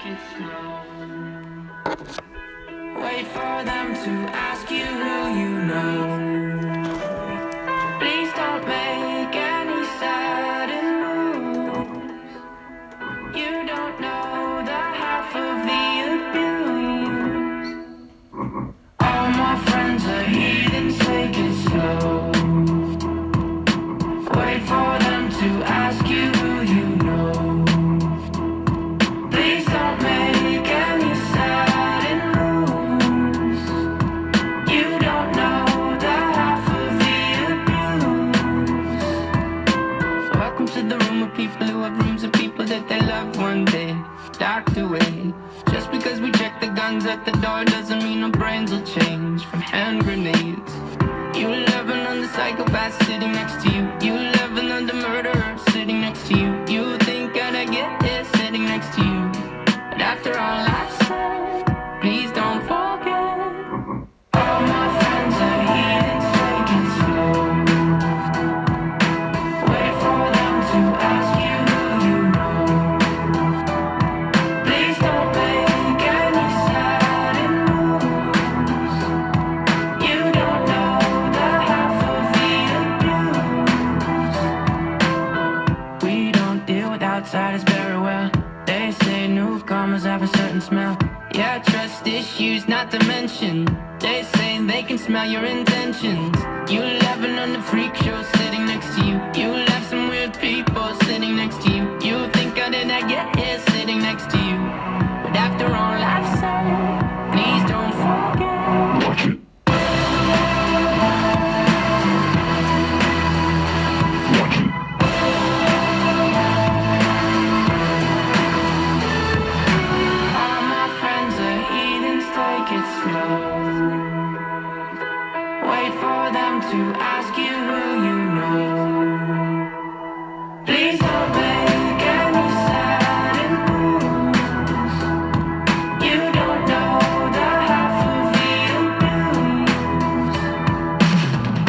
it slow. Wait for them to ask you who you know. Please don't make any sudden moves. You don't know the half of the abuse. All my friends are heathens, take it slow. Wait for them to ask you who you know. Please don't make any sudden moves. You don't know the half of the abuse. Welcome to the room of people who have rooms of people that they love one day docked away. Just because we check the guns at the door doesn't mean our brains will change from hand grenades. You loving on the psychopath sitting next to you. You loving on the murderer sitting next to you. You think I'd get here sitting next to you. But after all I've said, please don't forget. All my friends are heathens, take it slow. Wait for them to ask you who you know. Please don't make any sudden moves. You don't know the half of the abuse. We don't deal with outsiders very well. They say newcomers have a certain smell. Yeah, trust issues not to mention. They say they can smell your intentions. You laughing on the freak show sitting next to you. You left some weird people sitting next to you. You think I did not get here sitting next to you. But after all I've said, please don't forget. Watch it. Watch it. All my friends are heathens, take it slow. Wait for them to ask you who you know. Please don't make any sudden moves. You don't know the half of the abuse.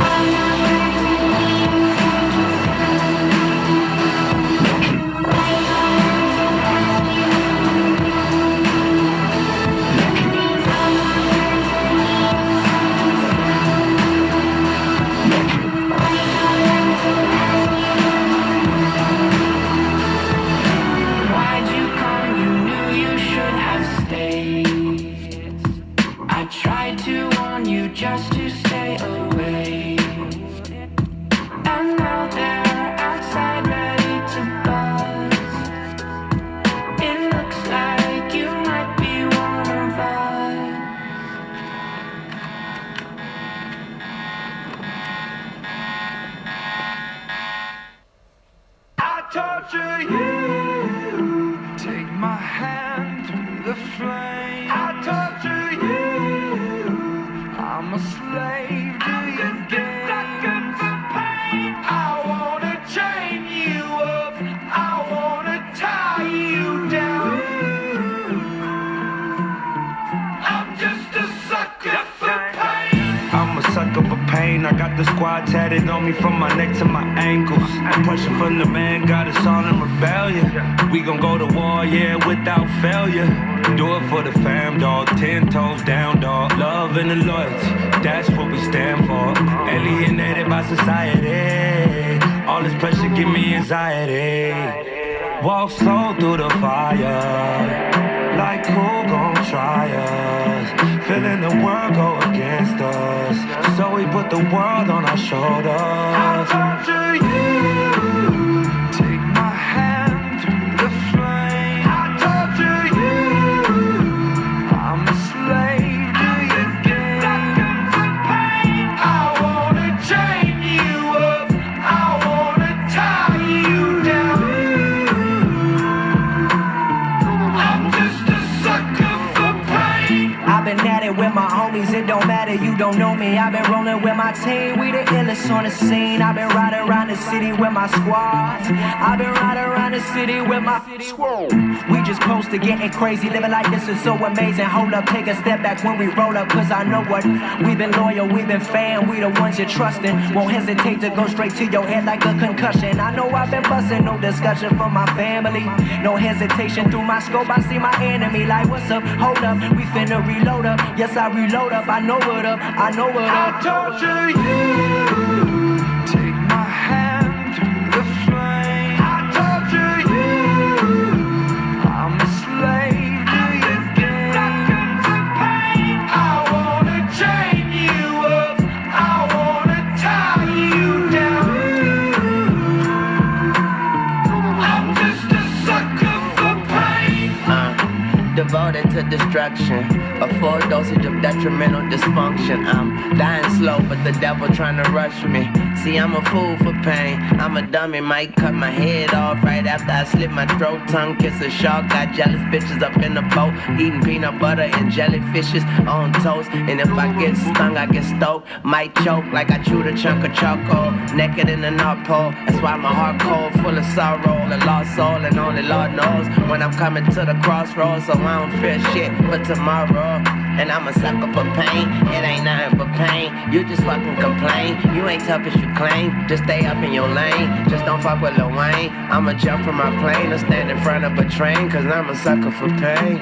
All my Why'd you come? You knew you should have stayed. I tried to warn you just to stay away. And now they're outside ready to buzz. It looks like you might be one of us. I torture you. Take my hand through the flame. I torture you. I'm a slave to your games. I wanna chain you up. I wanna tie you down. I'm just a sucker for pain. I'm a sucker for pain. I got the squad tatted on me from my neck to my ankles. The pressure from the man got us all in rebellion. We gon' go to war, yeah, without failure. Do it for the fam, dog. 10 toes down, dog. Love and the loyalty, that's what we stand for. Alienated by society. All this pressure give me anxiety. Walk slow through the fire. Like who gon' try us? Feeling the world go against us. So we put the world on our shoulders. I torture you. Take my hand through the flame. I torture you. I'm a slave to your games. I wanna chain you up. I wanna tie you down. I'm just a sucker for pain. I've been at it with my homies, it don't matter, you don't know me. I've been rolling with my team, we the illest on the scene. I've been riding around the city with my squad. I've been riding around the the city with my squirrel. We just close to getting crazy, living like this is so amazing. Hold up, take a step back when we roll up, cause I know what. We've been loyal, we've been fan, we the ones you're trusting. Won't hesitate to go straight to your head like a concussion. I know I've been busting, no discussion for my family. No hesitation through my scope, I see my enemy like, what's up? Hold up, we finna reload up. Yes, I reload up, I know what up, I know what up. I torture you, take my hand through the flame. I torture you, I'm a slave to your game. I wanna chain you up, I wanna tie you down. I'm just a sucker for pain. Devoted to destruction, a full dosage of detrimental dysfunction. I'm dying slow, but the devil trying to rush me. See, I'm a fool for pain. I'm a dummy, might cut my head off right after I slit my throat. Tongue kiss a shark, got jealous bitches up in the boat, eating peanut butter and jellyfishes on toast. And if I get stung, I get stoked, might choke like I chewed a chunk of charcoal. Naked in the North Pole, that's why my heart cold, full of sorrow, a lost soul, and only Lord knows when I'm coming to the crossroads. So I don't fear shit but tomorrow. And I'm a sucker for pain, it ain't nothing but pain. You just fucking complain, you ain't tough as you claim. Just stay up in your lane, just don't fuck with Lil Wayne. I'ma jump from my plane or stand in front of a train, cause I'm a sucker for pain.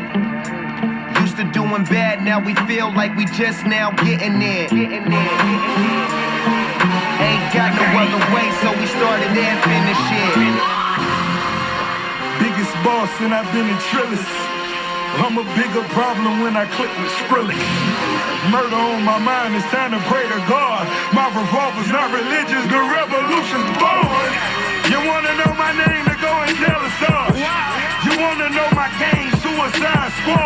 Used to doing bad, now we feel like we just now getting there. Ain't got no other way, so we started and finished it. Biggest boss and I've been in Trillis. I'm a bigger problem when I click with Skrillex. Murder on my mind, it's time to pray to God. My revolver's not religious, the revolution's born. You wanna know my name, to go and tell us all. You wanna know my gang, Suicide Squad.